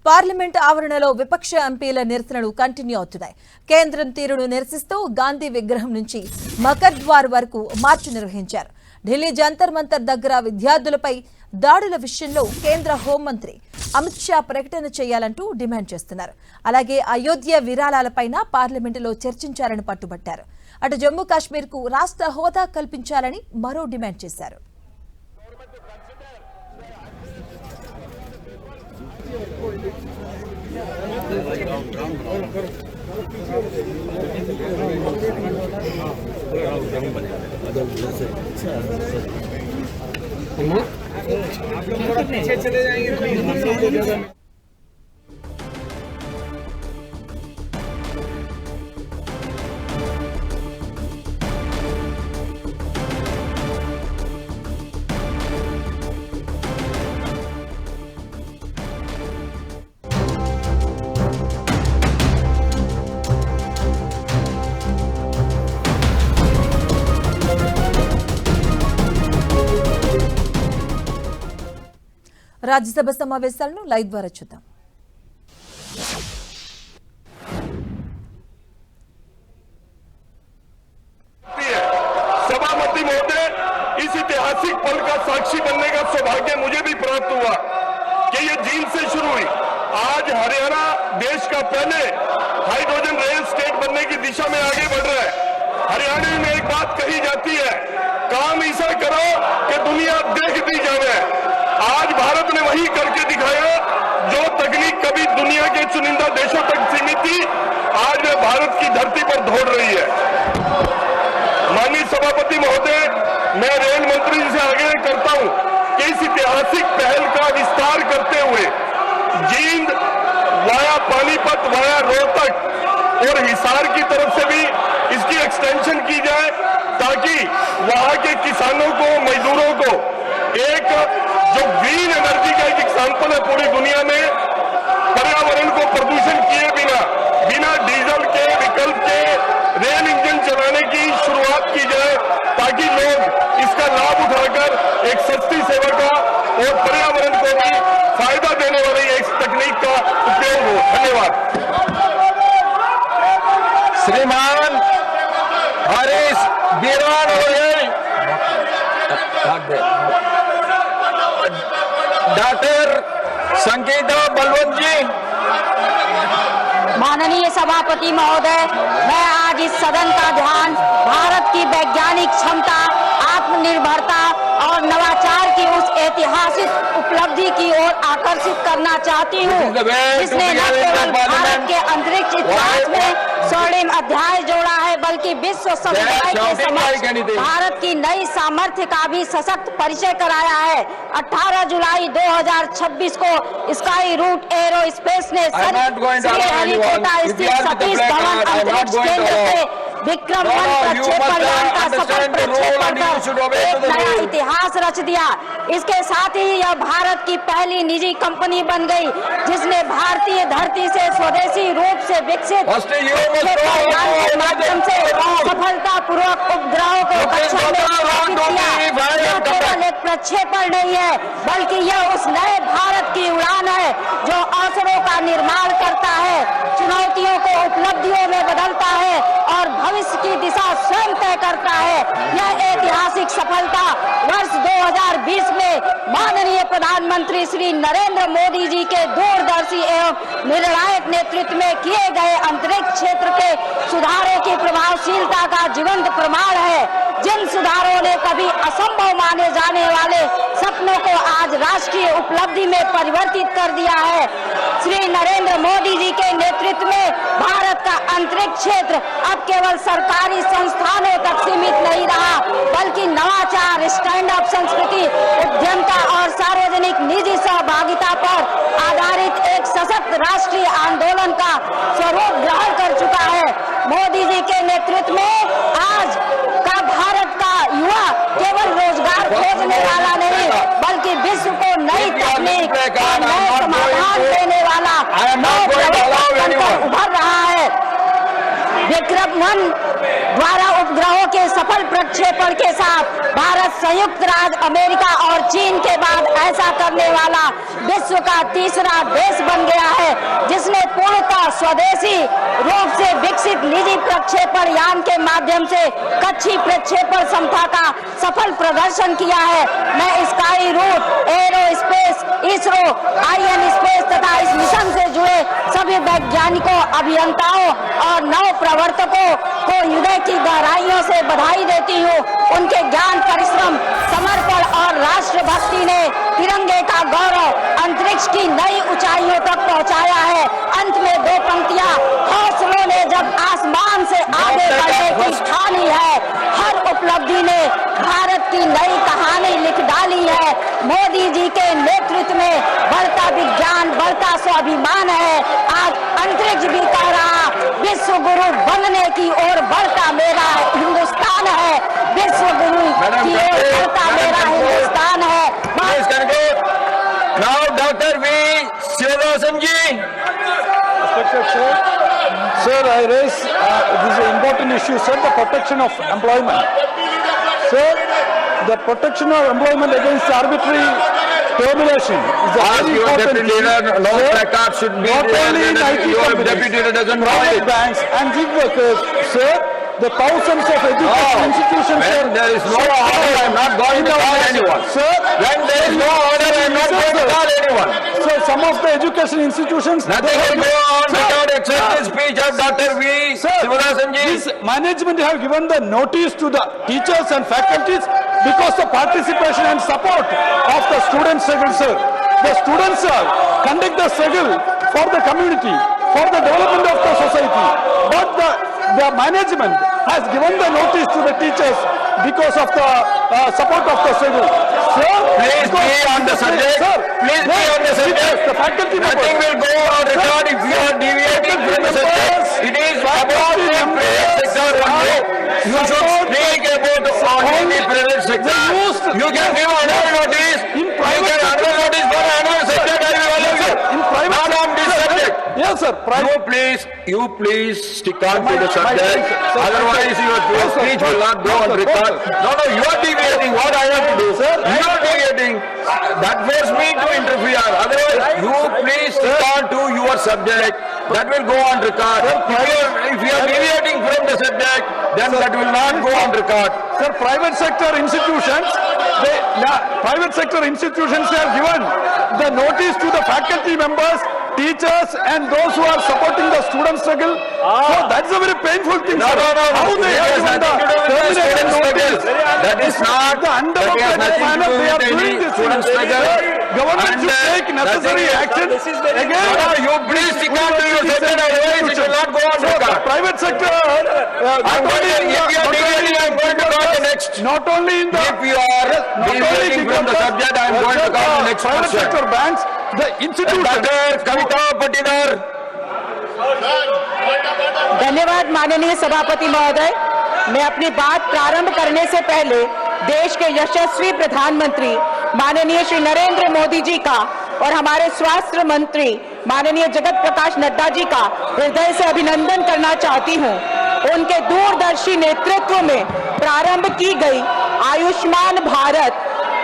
Parliament ఆవరణలో విపక్ష ఎంపీల నిరసనలు కంటిన్యూ అవుతున్నాయి. కేంద్రం తీరును నిరసిస్తూ గాంధీ విగ్రహం నుంచి మకర్ద్వార్ వరకు మార్చు నిర్వహించారు. ఢిల్లీ జంతర్ మంతర్ దగ్గర విద్యార్థులపై దాడుల విషయంలో కేంద్ర హోంమంత్రి అమిత్ షా ప్రకటన చేయాలంటూ డిమాండ్ చేస్తున్నారు. అలాగే అయోధ్య విరాళాలపైన పార్లమెంటులో చర్చించాలని పట్టుబట్టారు. అటు జమ్మూ కాశ్మీర్కు రాష్ట్ర హోదా కల్పించాలని మరో డిమాండ్ చేశారు. पीछे चले जाएंगे। రాజ్యసభ సమావేశాలను లైవ్ ద్వారా చూద్దాం. सभापति महोदय, इस ऐतिहासिक पल का साक्षी बनने का सौभाग्य मुझे भी प्राप्त हुआ कि ये जींद से शुरू हुई। आज हरियाणा देश का पहले हाइड्रोजन रेल स्टेट बनने की दिशा में आगे बढ़ रहा है। हरियाणा में एक बात कही जाती है, काम ऐसा करो कि दुनिया देखती जावे। आज भारत ने वही करके दिखाया जो तकनीक कभी दुनिया के चुनिंदा देशों तक सीमित थी, आज वे भारत की धरती पर दौड़ रही है। माननीय सभापति महोदय, मैं रेल मंत्री जी से आग्रह करता हूं कि इस ऐतिहासिक पहल का विस्तार करते हुए जींद वाया पानीपत वाया रोहतक और हिसार की तरफ से भी इसकी एक्सटेंशन की जाए, ताकि वहां के किसानों को, मजदूरों को एक जो ग्रीन एनर्जी का एक एग्जाम्पल है पूरी दुनिया में, पर्यावरण को प्रदूषण किए बिना बिना डीजल के विकल्प के रेल इंजन चलाने की शुरुआत की जाए, ताकि लोग इसका लाभ उठाकर एक सस्ती सेवा का और पर्यावरण को भी फायदा देने वाली इस तकनीक का उपयोग हो। धन्यवाद। श्रीमान हरीश बीरान डॉक्टर संगीता बलवंत जी। माननीय सभापति महोदय, मैं आज इस सदन का ध्यान भारत की वैज्ञानिक क्षमता, आत्मनिर्भरता और नवाचार की उस ऐतिहासिक उपलब्धि की ओर आकर्षित करना चाहती हूँ, जिसने न केवल भारत के अंतरिक्ष इतिहास में स्वर्णिम अध्याय जोड़ा है, बल्कि विश्व समुदाय के समक्ष भारत की नई सामर्थ्य का भी सशक्त परिचय कराया है। 18 जुलाई 2026 को स्काई रूट एरोस्पेस ने श्रीहरिकोटा स्थित सतीश धवन अंतरिक्ष केंद्र से विक्रम वन प्रक्षेपण यान का सफल प्रक्षेपण कर एक नया इतिहास रच दिया। इसके साथ ही यह भारत की पहली निजी कंपनी बन गई, जिसने भारतीय धरती से स्वदेशी रूप से विकसित प्रक्षेपण यान के माध्यम से सफलतापूर्वक उपग्रहों को कक्षा में स्थापित किया। यह केवल एक प्रक्षेपण नहीं है, बल्कि यह उस नए भारत की उड़ान है जो अवसरों का निर्माण करता है, चुनौतियों को उपलब्धियों में बदलता है और भविष्य की दिशा स्वयं तय करता है। यह ऐतिहासिक सफलता वर्ष 2020 में माननीय प्रधानमंत्री श्री नरेंद्र मोदी जी के दूरदर्शी एवं निर्णायक नेतृत्व में किए गए अंतरिक्ष क्षेत्र के सुधारों की प्रभावशीलता का जीवंत प्रमाण है। जिन सुधारों ने कभी असंभव माने जाने वाले सपनों को आज राष्ट्रीय उपलब्धि में परिवर्तित कर दिया है। श्री नरेंद्र मोदी जी के नेतृत्व में भारत का अंतरिक्ष क्षेत्र अब केवल सरकारी संस्थानों तक सीमित नहीं रहा, बल्कि नवाचार, स्टैंड अप संस्कृति, उद्यमता और सार्वजनिक निजी सहभागिता पर आधारित एक सशक्त राष्ट्रीय आंदोलन का स्वरूप ग्रहण कर चुका है। मोदी जी के नेतृत्व में आज का भारत का युवा केवल रोजगार खोजने वाला नहीं, बल्कि विश्व को नई तकनीक और नए समाधान देने वाला उभर रहा है। विक्रम वन द्वारा उपग्रहों के सफल प्रक्षेपण के साथ भारत संयुक्त राज्य अमेरिका और चीन के बाद ऐसा करने वाला विश्व का तीसरा देश बन गया है। स्वदेशी रूप से विकसित निजी प्रक्षेपण यान के माध्यम से कक्षी प्रक्षेपण क्षमता का सफल प्रदर्शन किया है। मैं Skyroot, aerospace, ISRO, IN space तथा इस मिशन से जुड़े सभी वैज्ञानिकों, अभियंताओं और नव प्रवर्तकों को हृदय की गहराइयों से बधाई देती हूँ। उनके ज्ञान, परिश्रम, समर्पण और राष्ट्रभक्ति ने तिरंगे का गौरव अंतरिक्ष की नई ऊंचाइयों तक पहुंचाया है। अंत में दो पंक्तियां, हौसलों ने जब आसमान से आगे बढ़ने की ठानी है, हर उपलब्धि ने भारत की नई कहानी लिख डाली है। मोदी जी के नेतृत्व में बढ़ता विज्ञान, बढ़ता स्वाभिमान है। आज अंतरिक्ष भी कह रहा, विश्व गुरु बनने की ओर बढ़ता मेरा हिंदुस्तान है। विश्व गुरु की ओर बढ़ता मेरा हिंदुस्तान है। Now, Dr. V. Srinivasan ji. Sir, I raise this is an important issue, sir, the protection of employment. Sir, the protection of employment against arbitrary termination is a Ask very your important deputy leader, issue. no Sir, placard should be not there, only in then IT your companies, deputy leader doesn't know private it. banks and gig workers, sir, the thousands of education institutions, sir. When there is no sir, order, I am not going to call anyone. Sir, When there is no order, I am not going to call anyone. sir, some of the education institutions, Nothing will go on Sir, without except the speech of Dr. V. Sir, Srinivasan ji. this management have given the notice to the teachers and faculties because the participation and support of the student struggle, sir. The students conduct the struggle for the community, for the development of the society. But the management has given the notice to the teachers because of the support of the struggle. Sir, Please be on the subject. Sir, Please be on the subject. The faculty Nothing members. will go on record if you are deviating from the subject. It is about the private sector only. You should speak about only the private sector. You can give another notice. You can another notice for another subject. I will allow you. In private Not on this subject. Yes, sir. You please stick on to the subject. Sir, Otherwise, your speech will not go on record. No, you are deviating. What I have to do? You are deviating. That forces me to interfere. Otherwise, you please stick on to your subject. That will go on record. If you are deviating from the subject, then that will not go on record. Sir, private sector institutions have given the notice to the faculty members, teachers and those who are supporting the student struggle. So that's a very painful thing, No, sir. no, no. How they It have has given the nothing to do with the termination student struggle. notice. That is not. The undemocratic That has nothing manner to do they are with doing any this. student struggle. Government And, should take necessary nothing- action again. No, you please stick on to your subject. Otherwise, it will not go on So the record. private sector, I'm going to, if you are deviating, I'm going to call the next. not only in the If you are deviating from the subject, I am going to call the next private person. sector banks, the institutions. Dr. Kavita Patidar. धन्यवाद माननीय सभापति महोदय। मैं अपनी बात प्रारंभ करने से पहले देश के यशस्वी प्रधानमंत्री माननीय श्री नरेंद्र मोदी जी का और हमारे स्वास्थ्य मंत्री माननीय जगत प्रकाश नड्डा जी का हृदय से अभिनंदन करना चाहती हूं। उनके दूरदर्शी नेतृत्व में प्रारंभ की गई आयुष्मान भारत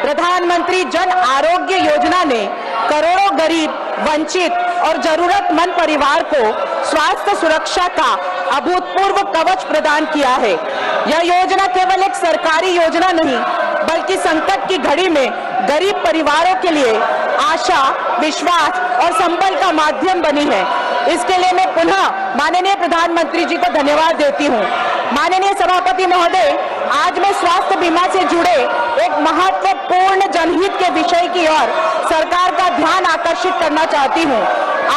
प्रधानमंत्री जन आरोग्य योजना ने करोड़ों गरीब, वंचित और जरूरतमंद परिवार को स्वास्थ्य सुरक्षा का अभूतपूर्व कवच प्रदान किया है। यह योजना केवल एक सरकारी योजना नहीं, बल्कि संकट की घड़ी में गरीब परिवारों के लिए आशा, विश्वास और संबल का माध्यम बनी है। इसके लिए मैं पुनः माननीय प्रधानमंत्री जी को धन्यवाद देती हूँ। माननीय सभापति महोदय, आज मैं स्वास्थ्य बीमा से जुड़े एक महत्वपूर्ण जनहित के विषय की ओर सरकार का ध्यान आकर्षित करना चाहती हूँ।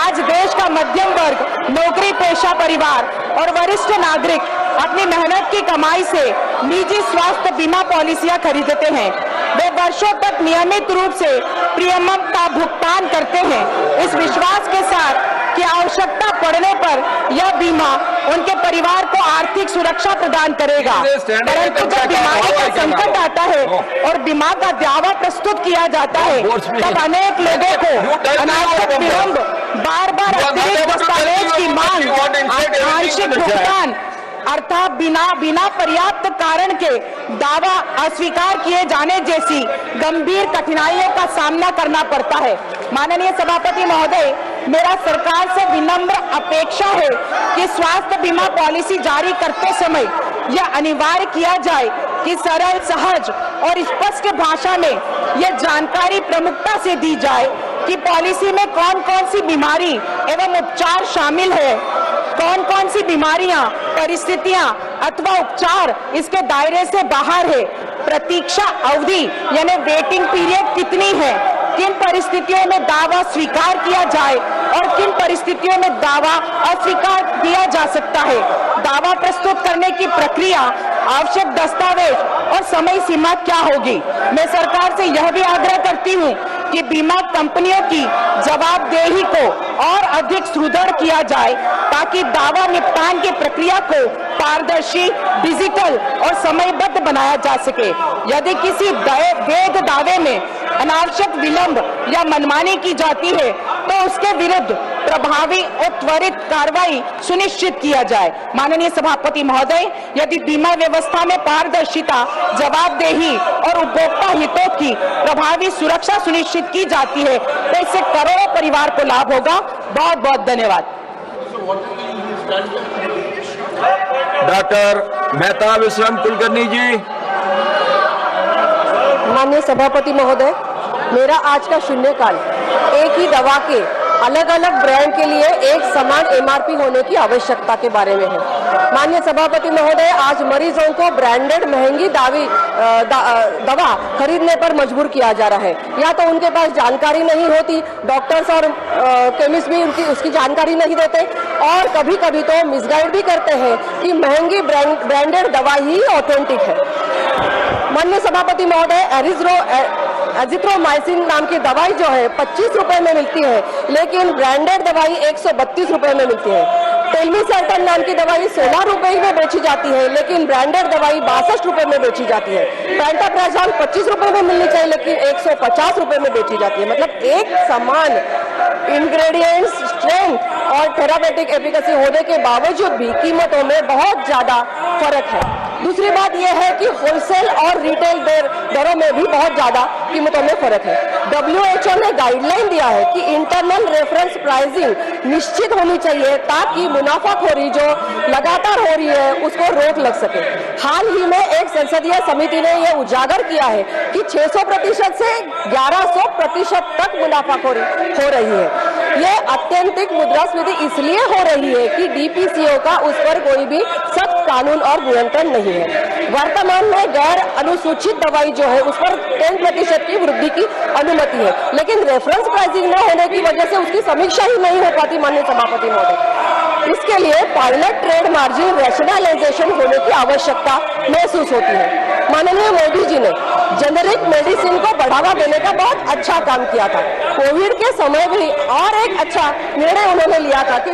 आज देश का मध्यम वर्ग, नौकरी पेशा परिवार और वरिष्ठ नागरिक अपनी मेहनत की कमाई से निजी स्वास्थ्य बीमा पॉलिसियां खरीदते हैं। वे वर्षों तक नियमित रूप से प्रीमियम का भुगतान करते हैं, इस विश्वास के साथ कि आवश्यकता पड़ने पर यह बीमा उनके परिवार को आर्थिक सुरक्षा प्रदान करेगा। परंतु जब बीमारी का संकट आता है और बीमा का दावा प्रस्तुत किया जाता है, तब अनेक लोगों को अनावश्यक विलंब, बार बार अतिरिक्त दस्तावेज की मांग, आंशिक भुगतान अर्थात बिना पर्याप्त कारण के दावा अस्वीकार किए जाने जैसी गंभीर कठिनाइयों का सामना करना पड़ता है। माननीय सभापति महोदय, मेरा सरकार से विनम्र अपेक्षा है कि स्वास्थ्य बीमा पॉलिसी जारी करते समय यह अनिवार्य किया जाए कि सरल, सहज और स्पष्ट भाषा में यह जानकारी प्रमुखता से दी जाए कि पॉलिसी में कौन कौन सी बीमारी एवं उपचार शामिल है, कौन कौन सी बीमारियां, परिस्थितियां अथवा उपचार इसके दायरे से बाहर है, प्रतीक्षा अवधि यानी वेटिंग पीरियड कितनी है, किन परिस्थितियों में दावा स्वीकार किया जाए और किन परिस्थितियों में दावा अस्वीकार किया जा सकता है, दावा प्रस्तुत करने की प्रक्रिया, आवश्यक दस्तावेज और समय सीमा क्या होगी। मैं सरकार से यह भी आग्रह करती हूं कि बीमा कंपनियों की जवाबदेही को और अधिक सुदृढ़ किया जाए ताकि दावा निपटान की प्रक्रिया को पारदर्शी, डिजिटल और समयबद्ध बनाया जा सके। यदि किसी वैध दावे में अनावश्यक विलंब या मनमानी की जाती है तो उसके विरुद्ध प्रभावी और त्वरित कार्रवाई सुनिश्चित किया जाए। माननीय सभापति महोदय, यदि बीमा व्यवस्था में पारदर्शिता, जवाबदेही और उपभोक्ता हितों की प्रभावी सुरक्षा सुनिश्चित की जाती है तो इससे करोड़ों परिवार को लाभ होगा। बहुत बहुत धन्यवाद। डॉक्टर मेहता विश्राम कुलकर्णी जी। माननीय सभापति महोदय, मेरा आज का शून्यकाल एक ही दवा के अलग अलग ब्रांड के लिए एक समान एमआरपी होने की आवश्यकता के बारे में है। माननीय सभापति महोदय, आज मरीजों को ब्रांडेड महंगी दवा खरीदने पर मजबूर किया जा रहा है। या तो उनके पास जानकारी नहीं होती, डॉक्टर्स और केमिस्ट भी उसकी जानकारी नहीं देते, और कभी कभी तो मिसगाइड भी करते हैं कि महंगी ब्रांडेड दवा ही ऑथेंटिक है। माननीय सभापति महोदय, एजिथ्रोमाइसिन नाम की दवाई जो है 25 रुपए में मिलती है, लेकिन ब्रांडेड दवाई 132 रुपए में मिलती है। टेल्मिसर्टन नाम की दवाई 16 रुपए में बेची जाती है, लेकिन ब्रांडेड दवाई 62 रुपए में बेची जाती है। पेंटाप्राजोल 25 रुपए में मिलनी चाहिए, लेकिन 150 रुपए में बेची जाती है। मतलब एक समान इंग्रेडिएंट्स, स्ट्रेंथ और थेरापेटिक एफिकेसी होने के बावजूद भी कीमतों में बहुत ज्यादा फर्क है। दूसरी बात यह है कि होलसेल और रिटेल दरों में भी बहुत ज्यादा कीमतों में फर्क है। WHO ने गाइडलाइन दिया है कि इंटरनल रेफरेंस प्राइसिंग निश्चित होनी चाहिए ताकि मुनाफाखोरी जो लगातार हो रही है उसको रोक लग सके। हाल ही में एक संसदीय समिति ने यह उजागर किया है कि 600% से 1100% तक मुनाफाखोरी हो रही है। ये अत्यंतिक मुद्रास्फीति इसलिए हो रही है कि DPCO का उस पर कोई भी सख्त कानून और नियंत्रण नहीं है। वर्तमान में गैर अनुसूचित दवाई जो है उस पर 10% की वृद्धि की अनुमति है, लेकिन रेफरेंस प्राइसिंग न होने की वजह से उसकी समीक्षा ही नहीं हो पाती। माननीय सभापति महोदय, इसके लिए पायलट ट्रेड मार्जिन रैशनलाइजेशन होने की आवश्यकता महसूस होती है। माननीय मोदी जी ने जेनेरिक मेडिसिन को बढ़ावा देने का बहुत अच्छा काम किया था। कोविड के समय भी और एक अच्छा निर्णय उन्होंने लिया था कि